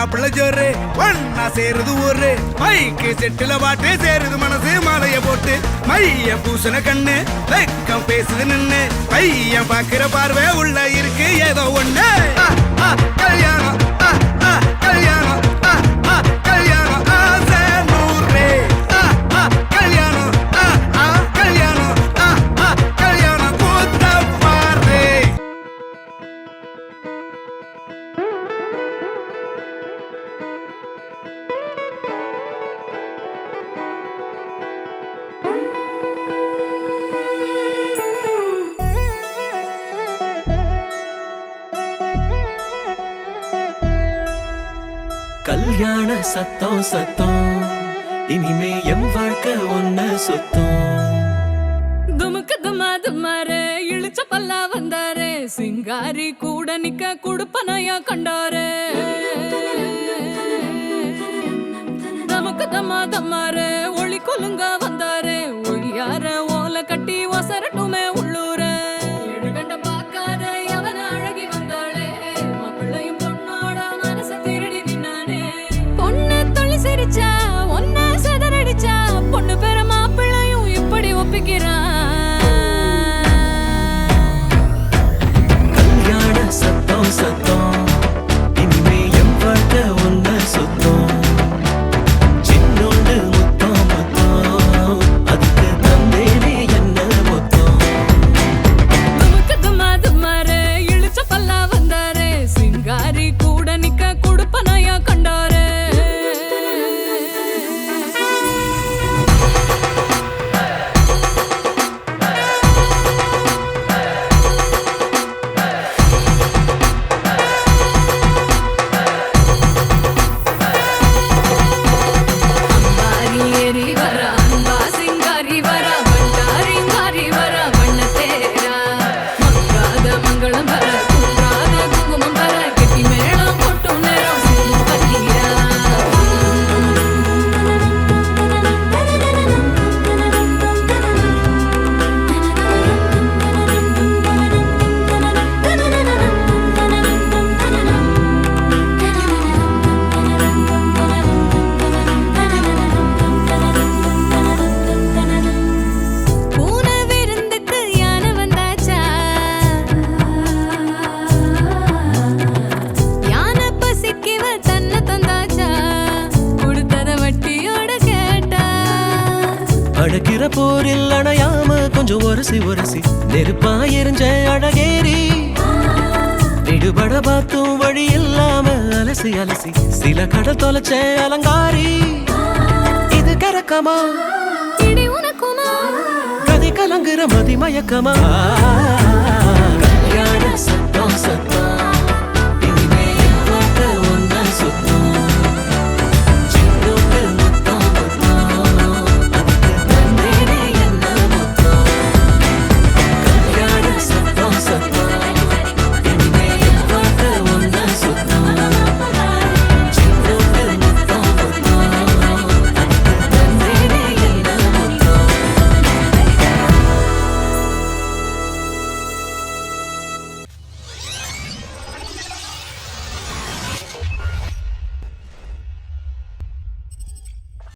மாப்பிள்ள ஜோரு ஒன்னா சேருது ஊரு மைக்கு செட்டுல பாட்டு சேருது மனசு மாலைய போட்டு மைய பூசண கண்ணு வெக்கம் பேசுது நின்னு பையன் பாக்குற பார்வை உள்ள இருக்கு ஏதோ ஒண்ணு கல்யாணம் கல்யாணம் கல்யாணம் ஆசை நூறு கல்யாணம் கல்யாணம் கல்யாணம் கூத்த பாரு கல்யாண சத்தம் சத்தம் இனிமே என் வாழ்க்கை ஒன்ன சுத்தம் துமுக்கு துமாரு இழுச்ச பல்லா வந்தாரு சிங்காரி கூட நிக்க குடுப்பனையா கண்டாரு தமுக்கு தமாரு ஒளி கொலுங்க வந்தாரு ஒளியார ஓலை கட்டி ஒசரட்டுமே உள்ளூர எழுகண்ட பாக்காத எவன அழகி வந்தாளே மாப்பிள்ளையும் பொண்ணோட மனச திருடி நின்னானே பொண்ணு தொழில் சிரிச்சா ஒன்ன சதறடிச்சா பொண்ணு பேர மாப்பிள்ளையும் இப்படி ஒப்பிக்கிறான் கல்யாண சத்தம் சத்தம் இனிமே என் வாழ்க்கை ஒன்ன சுத்தம் சின்னோண்டு முத்தம் முத்தம் அதுக்கு தந்தேனே என்ன மொத்தம் துமுக்கு துமாரு இழுச்ச பல்லா வந்தாரு சிங்காரி கூட நிக்க குடுப்பனையா கண்டாரு அம்பாரி ஏறி வரா அன்பா சிங்காரி வரா பண்டாரிங்காரி வரா வண்ண தேரா மங்காத மங்களம் வர குன்றாத குங்குமம் வர கெட்டி மேளம் போட்டு நேரம் சிங்கம் பத்திரா பூனை விருந்துக்கு யானை வந்தாச்சா யானை பசிக்கிவ தன்னை தந்தாச்சா கொடுத்தத வட்டியோட கேட்டா அடக்கிற போரில் அணையாம கொஞ்சம் ஒரசி ஒரசி நெருப்பா எரிஞ்ச அழகேரி விடுபட பார்த்தும் வழி இல்லாம அலசி அலசி சில கடல் தொலைச்ச அலங்காரி இது கரக்கமா இடி உனக்குமா கதி கலங்குற மதி மயக்கமா